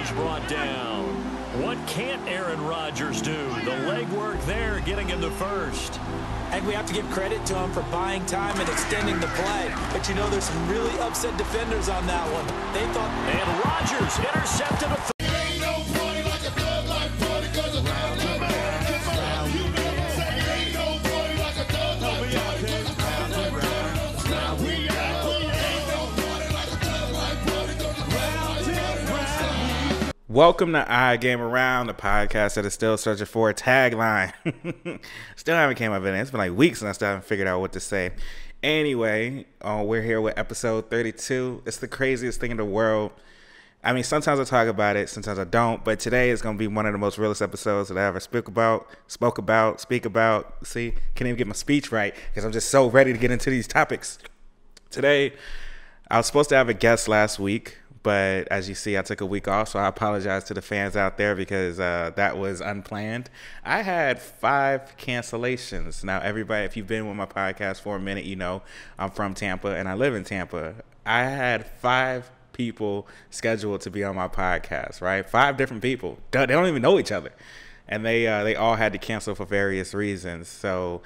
Rodgers brought down. What can't Aaron Rodgers do? The legwork there getting him to first. And we have to give credit to him for buying time and extending the play. But you know, there's some really upset defenders on that one. They thought... And Rodgers intercepted a... Welcome to I Game Around, the podcast that is still searching for a tagline. Still haven't came up with it. It's been like weeks and I still haven't figured out what to say. Anyway, we're here with episode 32. It's the craziest thing in the world. I mean, sometimes I talk about it, sometimes I don't. But today is going to be one of the most realest episodes that I ever speak about. See, can't even get my speech right because I'm just so ready to get into these topics. Today, I was supposed to have a guest last week. But as you see, I took a week off, so I apologize to the fans out there because that was unplanned. I had 5 cancellations. Now, everybody, if you've been with my podcast for a minute, you know I'm from Tampa and I live in Tampa. I had 5 people scheduled to be on my podcast, right? 5 different people. They don't even know each other. And they all had to cancel for various reasons. So...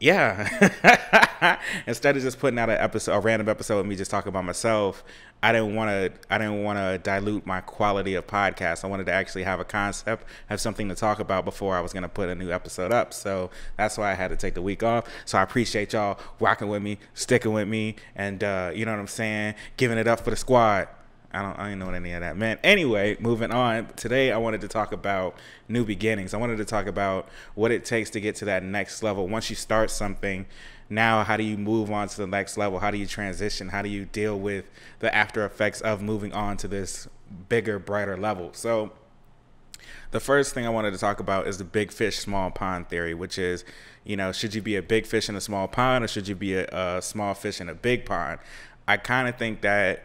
yeah, instead of just putting out a random episode of me just talking about myself, I didn't want to dilute my quality of podcast. I wanted to actually have a concept, have something to talk about before I was going to put a new episode up. So that's why I had to take the week off. So I appreciate y'all rocking with me, sticking with me, and you know what I'm saying, giving it up for the squad. I don't know what any of that meant. Anyway, moving on. Today, I wanted to talk about new beginnings. I wanted to talk about what it takes to get to that next level. Once you start something, now how do you move on to the next level? How do you transition? How do you deal with the after effects of moving on to this bigger, brighter level? So the first thing I wanted to talk about is the big fish, small pond theory, which is, you know, should you be a big fish in a small pond or should you be a small fish in a big pond? I kind of think that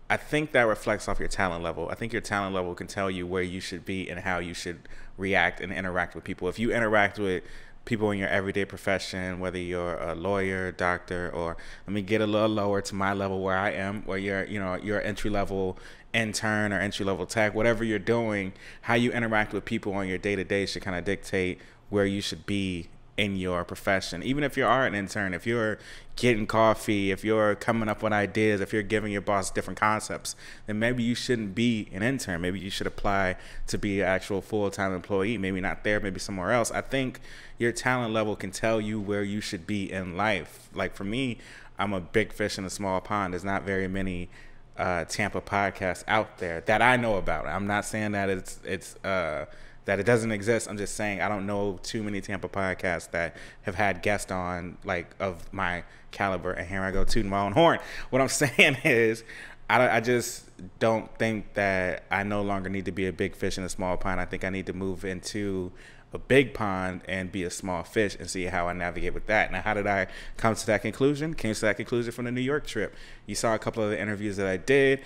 reflects off your talent level. I think your talent level can tell you where you should be and how you should react and interact with people. If you interact with people in your everyday profession, whether you're a lawyer, doctor, or let me get a little lower to my level where I am, where you're entry-level intern or entry-level tech, whatever you're doing, how you interact with people on your day-to-day should kind of dictate where you should be in your profession. Even if you are an intern, if you're getting coffee, if you're coming up with ideas, if you're giving your boss different concepts, then maybe you shouldn't be an intern. Maybe you should apply to be an actual full-time employee. Maybe not there, maybe somewhere else. I think your talent level can tell you where you should be in life. Like for me, I'm a big fish in a small pond. There's not very many Tampa podcasts out there that I know about. I'm not saying that that it doesn't exist. I'm just saying I don't know too many Tampa podcasts that have had guests on like of my caliber. And here I go tooting my own horn. What I'm saying is I just don't think that I no longer need to be a big fish in a small pond. I think I need to move into a big pond and be a small fish and see how I navigate with that. Now, how did I come to that conclusion? Came to that conclusion from the New York trip. You saw a couple of the interviews that I did,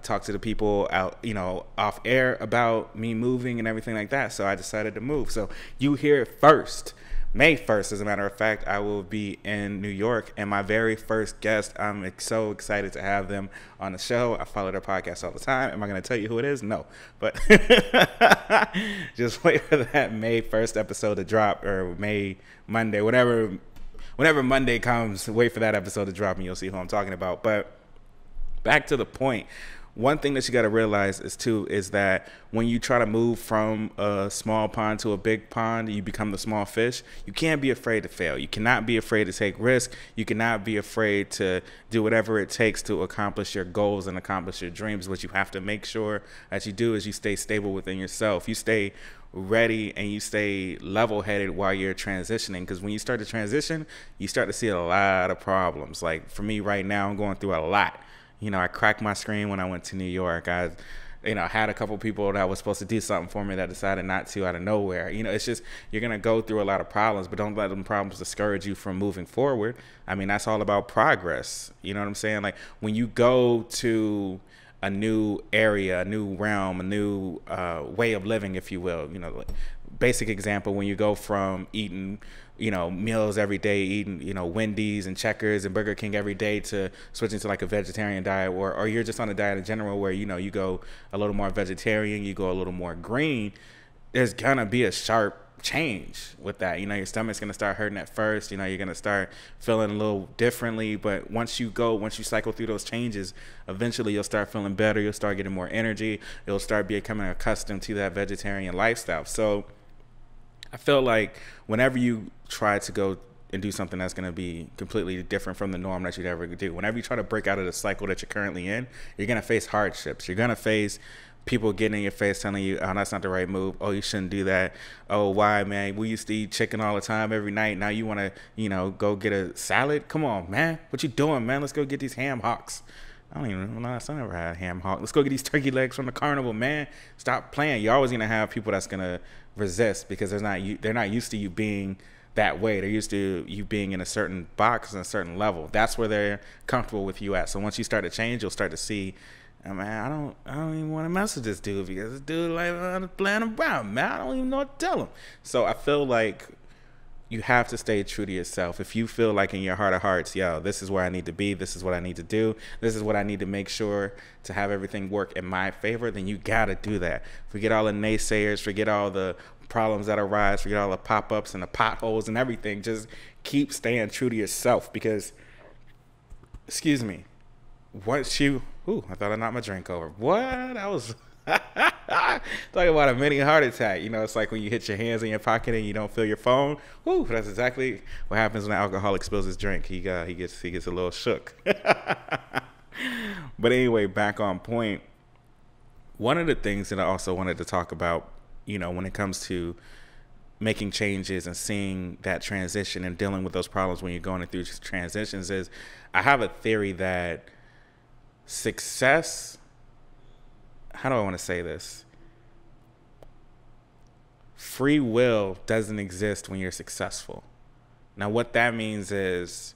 talked to the people out, off air about me moving and everything like that. So I decided to move. So you hear it first. May 1st, as a matter of fact, I will be in New York, and my very first guest, I'm so excited to have them on the show. I follow their podcast all the time. Am I going to tell you who it is? No. But just wait for that May 1st episode to drop, or Monday, whenever Monday comes, wait for that episode to drop, and you'll see who I'm talking about. But back to the point. One thing that you got to realize is that when you try to move from a small pond to a big pond, you become the small fish. You can't be afraid to fail. You cannot be afraid to take risks. You cannot be afraid to do whatever it takes to accomplish your goals and accomplish your dreams. What you have to make sure that you do is you stay stable within yourself. You stay ready and you stay level-headed while you're transitioning, because when you start to transition, you start to see a lot of problems. Like for me right now, I'm going through a lot. I cracked my screen when I went to New York. I had a couple people that was supposed to do something for me that decided not to out of nowhere. It's just, you're going to go through a lot of problems, but don't let them problems discourage you from moving forward. I mean, that's all about progress. You know what I'm saying? Like when you go to a new area, a new realm, a new way of living, if you will, basic example, when you go from eating, meals every day, eating, Wendy's and Checkers and Burger King every day, to switching to like a vegetarian diet, or you're just on a diet in general where, you go a little more vegetarian, you go a little more green, there's gonna be a sharp change with that. Your stomach's gonna start hurting at first. You're gonna start feeling a little differently, but once you cycle through those changes, eventually you'll start feeling better. You'll start getting more energy. You'll start becoming accustomed to that vegetarian lifestyle. So I feel like whenever you try to go and do something that's going to be completely different from the norm that you'd ever do, whenever you try to break out of the cycle that you're currently in, you're going to face hardships. You're going to face people getting in your face telling you, oh, that's not the right move. Oh, you shouldn't do that. Oh, why, man? We used to eat chicken all the time every night. Now you want to, go get a salad? Come on, man. What you doing, man? Let's go get these ham hocks. I don't even know. Last time I ever had ham hock. Let's go get these turkey legs from the carnival, man. Stop playing. You're always going to have people that's going to resist because they're not used to you being that way. They're used to you being in a certain box and a certain level. That's where they're comfortable with you at. So once you start to change, you'll start to see, man, I don't even want to mess with this dude because this dude like playing around, man. I don't even know what to tell him. So I feel like you have to stay true to yourself. If you feel like in your heart of hearts, this is where I need to be, this is what I need to do, this is what I need to make sure to have everything work in my favor, then you gotta do that. Forget all the naysayers, forget all the problems that arise, forget all the pop-ups and the potholes and everything. Just keep staying true to yourself because, excuse me, once you, I thought I knocked my drink over. What? I was talking about a mini heart attack. It's like when you hit your hands in your pocket and you don't feel your phone. That's exactly what happens when an alcoholic spills his drink. He gets a little shook. But anyway, back on point. One of the things that I also wanted to talk about, when it comes to making changes and seeing that transition and dealing with those problems when you're going through transitions, is I have a theory that success, how do I want to say this? Free will doesn't exist when you're successful. Now, what that means is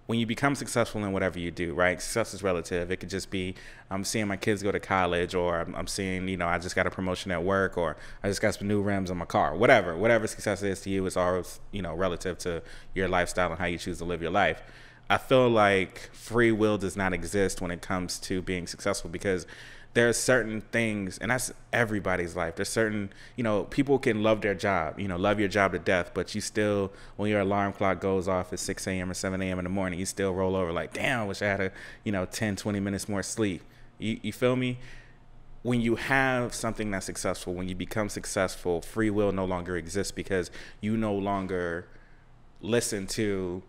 when you become successful in whatever you do, right? Success is relative. It could just be I'm seeing my kids go to college, or I'm seeing, I just got a promotion at work, or I just got some new rims on my car. Whatever success is to you is always, relative to your lifestyle and how you choose to live your life. I feel like free will does not exist when it comes to being successful because there are certain things, and that's everybody's life. There's certain, people can love their job, love your job to death, but you still, when your alarm clock goes off at 6 a.m. or 7 a.m. in the morning, you still roll over like, damn, I wish I had 10, 20 minutes more sleep. You feel me? When you have something that's successful, when you become successful, free will no longer exists because you no longer listen to,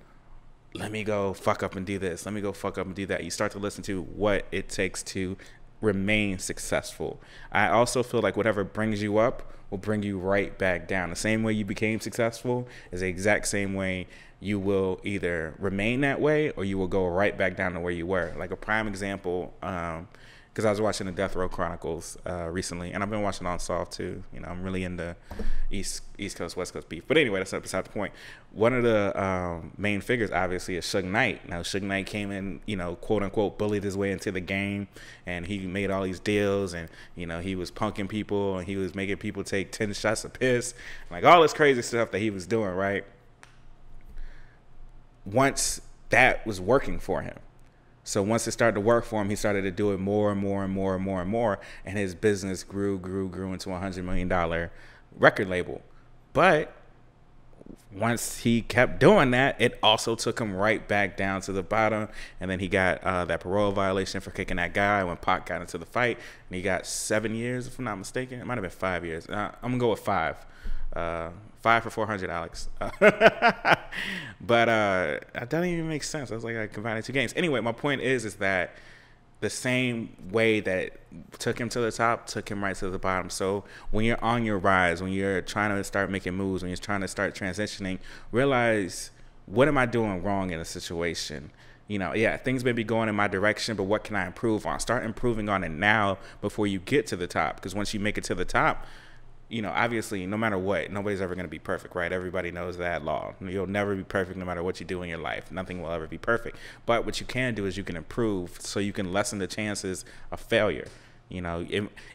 let me go fuck up and do this. Let me go fuck up and do that. You start to listen to what it takes to remain successful. I also feel like whatever brings you up will bring you right back down. The same way you became successful is the exact same way you will either remain that way or you will go right back down to where you were. Like a prime example, because I was watching the Death Row Chronicles recently, and I've been watching Unsolved too. I'm really into East Coast, West Coast beef. But anyway, that's beside the point. One of the main figures, obviously, is Suge Knight. Now, Suge Knight came in, quote unquote, bullied his way into the game, and he made all these deals, and he was punking people, and he was making people take 10 shots of piss, like all this crazy stuff that he was doing, right? Once that was working for him. So once it started to work for him, he started to do it more and more and more and more and more. And his business grew into a $100 million record label. But once he kept doing that, it also took him right back down to the bottom. And then he got that parole violation for kicking that guy when Pac got into the fight. And he got 7 years, if I'm not mistaken. It might have been 5 years. I'm going to go with 5. 5 for 400, Alex. But that doesn't even make sense. I was like, I combined 2 games. Anyway, my point is that the same way that took him to the top took him right to the bottom. So when you're on your rise, when you're trying to start making moves, when you're trying to start transitioning, realize, what am I doing wrong in a situation? Things may be going in my direction, but what can I improve on? Start improving on it now before you get to the top. Because once you make it to the top, obviously, no matter what, nobody's ever going to be perfect, right? Everybody knows that law. You'll never be perfect no matter what you do in your life. Nothing will ever be perfect. But what you can do is you can improve so you can lessen the chances of failure. You know,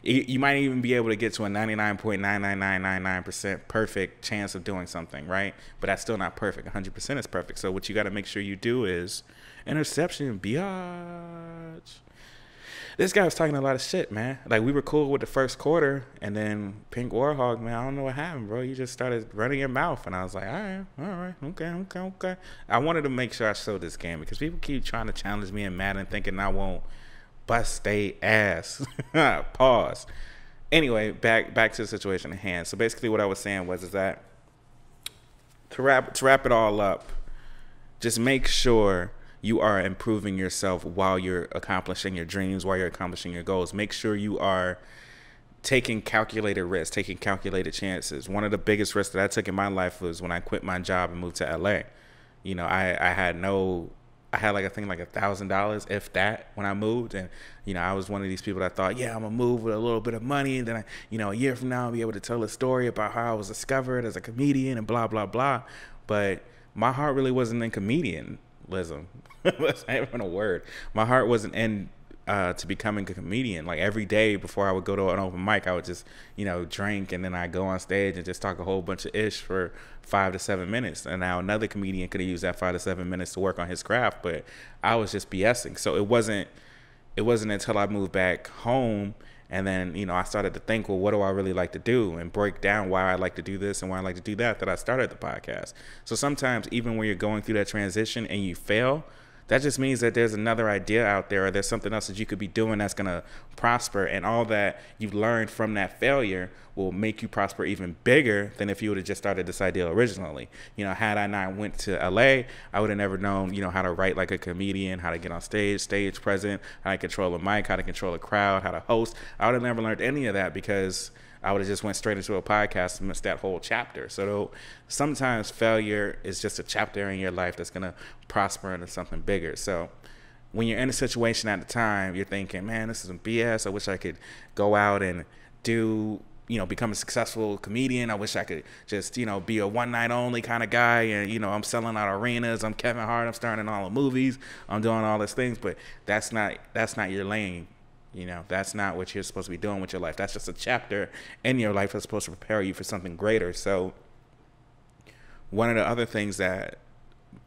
you might even be able to get to a 99.99999% perfect chance of doing something, right? But that's still not perfect. 100% is perfect. So what you got to make sure you do is interception, biatch. This guy was talking a lot of shit, man. Like, we were cool with the first quarter, and then Pink Warhawk, man, I don't know what happened, bro. You just started running your mouth, and I was like, all right, okay. I wanted to make sure I showed this game because people keep trying to challenge me in Madden thinking I won't bust they ass. Pause. Anyway, back to the situation at hand. So basically what I was saying is that to wrap it all up, just make sure you are improving yourself while you're accomplishing your dreams, while you're accomplishing your goals. Make sure you are taking calculated risks, taking calculated chances. One of the biggest risks that I took in my life was when I quit my job and moved to LA. You know, I had like, I think like $1,000, if that, when I moved. And, you know, I was one of these people that thought, yeah, I'm gonna move with a little bit of money. And then, a year from now, I'll be able to tell a story about how I was discovered as a comedian and blah, blah, blah. But my heart really wasn't in comedianism. That's not even a word. My heart wasn't in to becoming a comedian. Like, every day before I would go to an open mic, I would just, drink, and then I go on stage and just talk a whole bunch of ish for 5 to 7 minutes. And now another comedian could have used that 5 to 7 minutes to work on his craft, but I was just BSing. So it wasn't until I moved back home and then, I started to think, well, what do I really like to do, and break down why I like to do this and why I like to do that I started the podcast. So sometimes even when you're going through that transition and you fail, that just means that there's another idea out there, or there's something else that you could be doing that's going to prosper. And all that you've learned from that failure will make you prosper even bigger than if you would have just started this idea originally. Had I not went to LA, I would have never known, how to write like a comedian, how to get on stage present, how to control a mic, how to control a crowd, how to host. I would have never learned any of that because I would have just went straight into a podcast and missed that whole chapter. So sometimes failure is just a chapter in your life that's going to prosper into something bigger. So when you're in a situation at the time, you're thinking, man, this is some BS. I wish I could go out and do, become a successful comedian. I wish I could just, be a one night only kind of guy. And, I'm selling out arenas. I'm Kevin Hart. I'm starring in all the movies. I'm doing all these things. But that's not your lane. That's not what you're supposed to be doing with your life. That's just a chapter in your life that's supposed to prepare you for something greater. So one of the other things that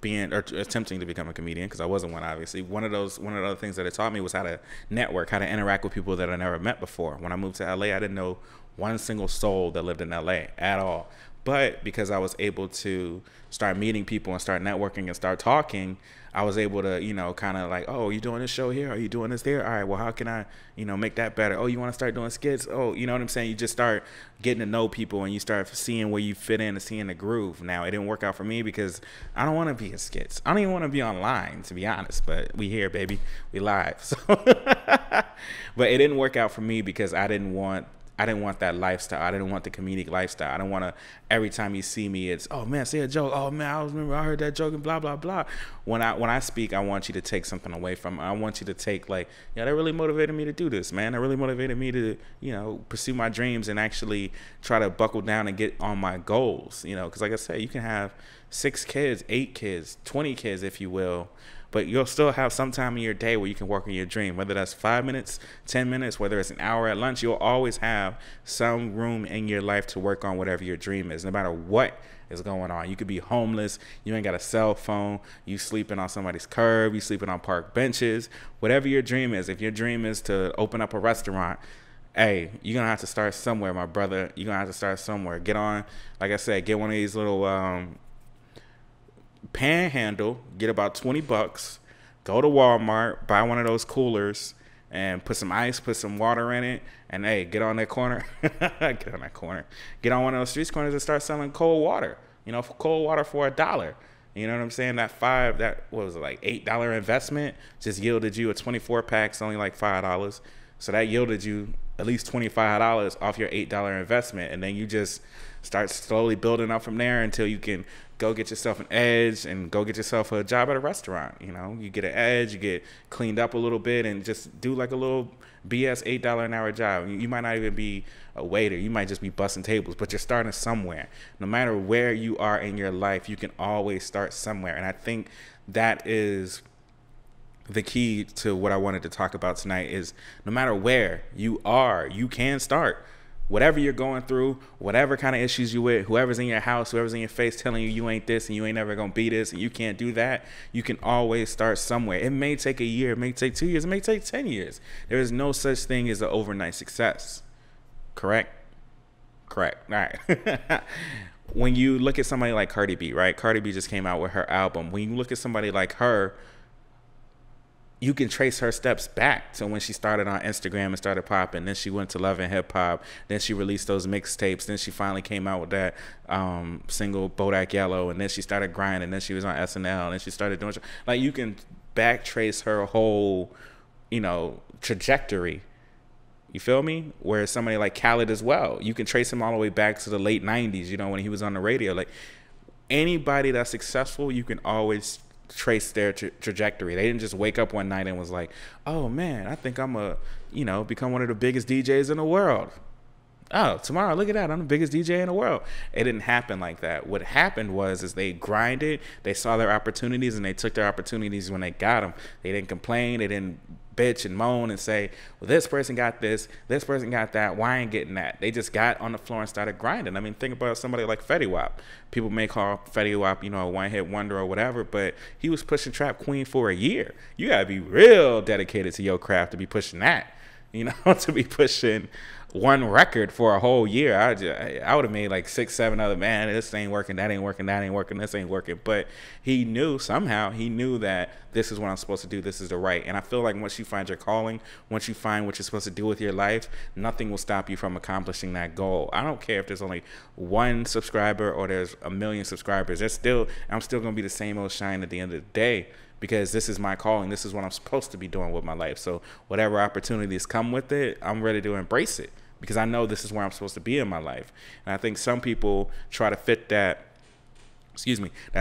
attempting to become a comedian, because I wasn't one, obviously, one of the other things that it taught me was how to network, how to interact with people that I never met before. When I moved to LA, I didn't know one single soul that lived in LA at all. But because I was able to start meeting people and start networking and start talking, I was able to, kind of like, oh, you doing this show here? Are you doing this there? All right, well, how can I, make that better? Oh, you want to start doing skits? Oh, you know what I'm saying? You just start getting to know people and you start seeing where you fit in and seeing the groove. Now, it didn't work out for me because I don't want to be in skits. I don't even want to be online, to be honest, but we here, baby. We live. So, but it didn't work out for me because I didn't want that lifestyle. I didn't want the comedic lifestyle. I don't want to, every time you see me, it's, oh man, say a joke. Oh man, I heard that joke and blah, blah, blah. When I speak, I want you to take something away from it. I want you to take like, yeah, that really motivated me to do this, man. That really motivated me to, pursue my dreams and actually try to buckle down and get on my goals, because like I said, you can have 6 kids, 8 kids, 20 kids, if you will, but you'll still have some time in your day where you can work on your dream, whether that's 5 minutes, 10 minutes, whether it's an hour at lunch. You'll always have some room in your life to work on whatever your dream is, no matter what is going on. You could be homeless, you ain't got a cell phone, you sleeping on somebody's curb, you sleeping on park benches, whatever your dream is. If your dream is to open up a restaurant, hey, you're going to have to start somewhere, my brother. You're going to have to start somewhere. Get on, like I said, get one of these little Panhandle, get about $20, go to Walmart, buy one of those coolers and put some ice, put some water in it, and hey, get on that corner. Get on one of those street corners and start selling cold water. Cold water for $1. You know what I'm saying? That what was it, like $8 investment just yielded you a 24 packs, only like $5. So that yielded you at least $25 off your $8 investment. And then you just start slowly building up from there until you can go get yourself an edge and go get yourself a job at a restaurant. You get an edge, you get cleaned up a little bit and just do like a little BS $8 an hour job. You might not even be a waiter. You might just be bussing tables, but you're starting somewhere. No matter where you are in your life, you can always start somewhere. And I think that is the key to what I wanted to talk about tonight is no matter where you are, you can start. Whatever you're going through, whatever kind of issues you with, whoever's in your house, whoever's in your face telling you you ain't this and you ain't never going to be this and you can't do that, you can always start somewhere. It may take a year, it may take 2 years, it may take 10 years. There is no such thing as an overnight success. Correct? Correct. All right. When you look at somebody like Cardi B, right? Cardi B just came out with her album. When you look at somebody like her, you can trace her steps back to when she started on Instagram and started popping. Then she went to Love and Hip Hop. Then she released those mixtapes. Then she finally came out with that single Bodak Yellow. And then she started grinding. Then she was on SNL. And then she started doing like you can back trace her whole, trajectory. You feel me? Where somebody like Khaled as well, you can trace him all the way back to the late 90s. When he was on the radio. Like anybody that's successful, you can always trace their trajectory. They didn't just wake up one night and was like, oh man, I think I'm become one of the biggest DJs in the world. Oh, tomorrow, look at that, I'm the biggest DJ in the world. It didn't happen like that. What happened is they grinded, they saw their opportunities, and they took their opportunities when they got them. They didn't complain, they didn't bitch and moan and say, well, this person got this person got that, why I ain't getting that? They just got on the floor and started grinding. I mean, think about somebody like Fetty Wap. People may call Fetty Wap, a one-hit wonder or whatever, but he was pushing Trap Queen for a year. You gotta be real dedicated to your craft to be pushing that, to be pushing one record for a whole year. I would have made like 6, 7 other, man, this ain't working, that ain't working, that ain't working, this ain't working. But he knew that this is what I'm supposed to do, this is the right. And I feel like once you find your calling, once you find what you're supposed to do with your life, nothing will stop you from accomplishing that goal. I don't care if there's only 1 subscriber or there's 1 million subscribers. I'm still gonna be the same old shine at the end of the day, because this is my calling. This is what I'm supposed to be doing with my life. So whatever opportunities come with it, I'm ready to embrace it, because I know this is where I'm supposed to be in my life. And I think some people try to fit that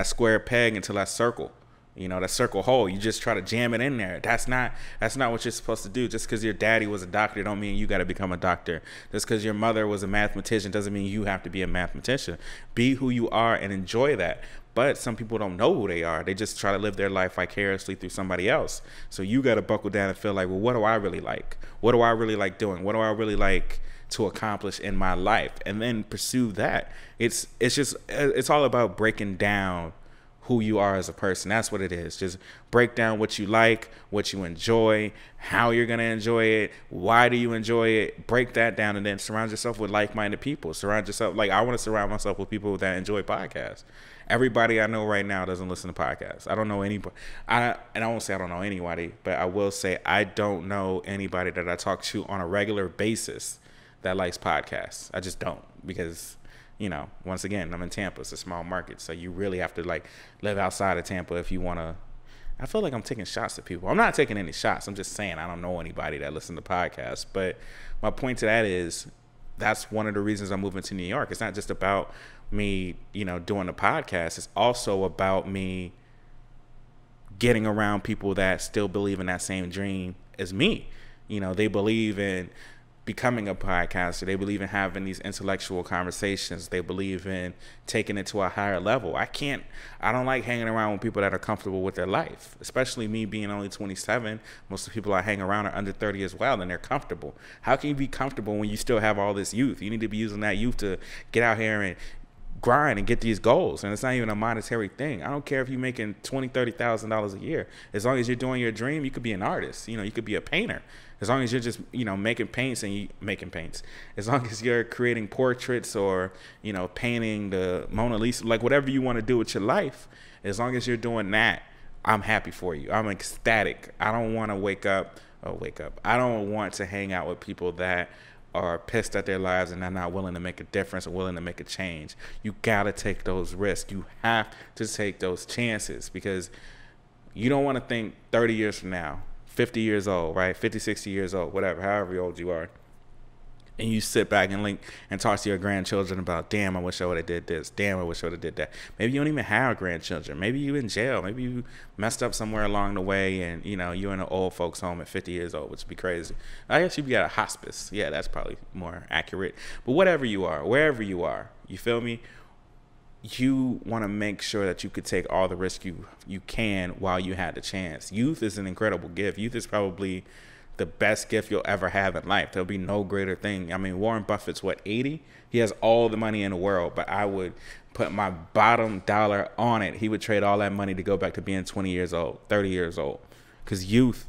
square peg into that circle, that circle hole. You just try to jam it in there. That's not what you're supposed to do. Just because your daddy was a doctor don't mean you got to become a doctor. Just because your mother was a mathematician doesn't mean you have to be a mathematician. Be who you are and enjoy that. But some people don't know who they are. They just try to live their life vicariously through somebody else. So you got to buckle down and feel like, well, what do I really like? What do I really like doing? What do I really like to accomplish in my life? And then pursue that. It's all about breaking down who you are as a person. That's what it is. Just break down what you like, what you enjoy, how you're going to enjoy it, why do you enjoy it. Break that down, and then surround yourself with like-minded people. Surround yourself, like I want to surround myself with people that enjoy podcasts. Everybody I know right now doesn't listen to podcasts. I don't know anybody. I won't say I don't know anybody, but I will say I don't know anybody that I talk to on a regular basis that likes podcasts. I just don't, because once again, I'm in Tampa. It's a small market, so you really have to live outside of Tampa if you want to. I feel like I'm taking shots at people. I'm not taking any shots. I'm just saying I don't know anybody that listens to podcasts. But my point to that is that's one of the reasons I'm moving to New York. It's not just about me, doing the podcast. It's also about me getting around people that still believe in that same dream as me. They believe in becoming a podcaster. They believe in having these intellectual conversations. They believe in taking it to a higher level. I don't like hanging around with people that are comfortable with their life, especially me being only 27. Most of the people I hang around are under 30 as well, and they're comfortable. How can you be comfortable when you still have all this youth? You need to be using that youth to get out here and grind and get these goals. And it's not even a monetary thing. I don't care if you're making $20,000, $30,000 a year. As long as you're doing your dream, you could be an artist. You could be a painter. As long as you're just, making paints. As long as you're creating portraits or, painting the Mona Lisa, like whatever you want to do with your life, as long as you're doing that, I'm happy for you. I'm ecstatic. I don't want to wake up. I don't want to hang out with people that are pissed at their lives and they're not willing to make a difference or willing to make a change. You got to take those risks. You have to take those chances, because you don't want to think 30 years from now, 50 years old, right? 50, 60 years old, whatever, however old you are. And you sit back and talk to your grandchildren about, damn, I wish I would have did this. Damn, I wish I would have did that. Maybe you don't even have grandchildren. Maybe you in jail. Maybe you messed up somewhere along the way and, you're in an old folks home at 50 years old, which would be crazy. I guess you'd be at a hospice. Yeah, that's probably more accurate. But whatever you are, wherever you are, you feel me? you want to make sure that you could take all the risk you can while you had the chance. Youth is an incredible gift. Youth is probably the best gift you'll ever have in life. There'll be no greater thing. I mean, Warren Buffett's what, 80? He has all the money in the world, but I would put my bottom dollar on it. He would trade all that money to go back to being 20 years old, 30 years old. Because youth,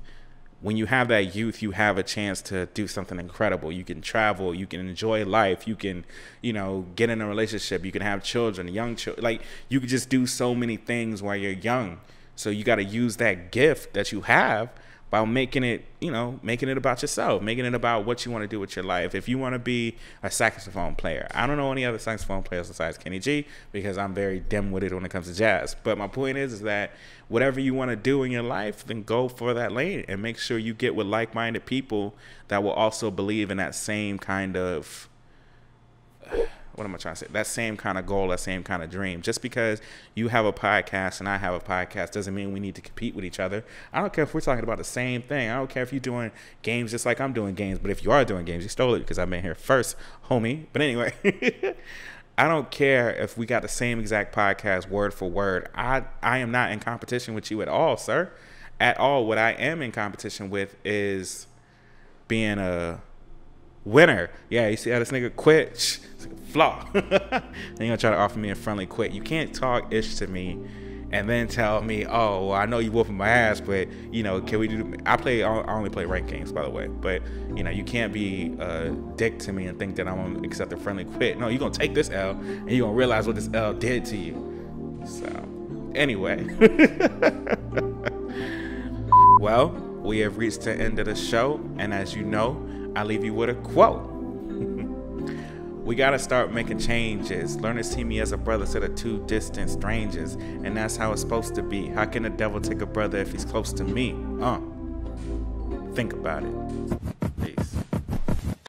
when you have that youth, you have a chance to do something incredible. You can travel, you can enjoy life, you can, you know, get in a relationship, you can have children, young children. Like, you can just do so many things while you're young. So you got to use that gift that you have by making it, you know, making it about yourself, making it about what you want to do with your life. If you want to be a saxophone player, I don't know any other saxophone players besides Kenny G, because I'm very dim-witted when it comes to jazz. But my point is that whatever you want to do in your life, then go for that lane and make sure you get with like-minded people that will also believe in that same kind of, what am I trying to say? That same kind of goal, that same kind of dream. Just because you have a podcast and I have a podcast doesn't mean we need to compete with each other. I don't care if we're talking about the same thing. I don't care if you're doing games just like I'm doing games. But if you are doing games, you stole it because I've been here first, homie. But anyway, I don't care if we got the same exact podcast word for word. I am not in competition with you at all, sir. At all. What I am in competition with is being a winner. Yeah, you see how this nigga quit? It's like a flaw. Then you're gonna try to offer me a friendly quit. You can't talk ish to me and then tell me, oh, well, I know you whooping my ass, but, you know, can we do... I only play ranked games, by the way. But, you know, you can't be a dick to me and think that I'm gonna accept a friendly quit. No, you're gonna take this L and you're gonna realize what this L did to you. So, anyway. Well, we have reached the end of the show, and as you know, I leave you with a quote. We gotta start making changes. Learn to see me as a brother to the two distant strangers, and that's how it's supposed to be. How can the devil take a brother if he's close to me? Think about it.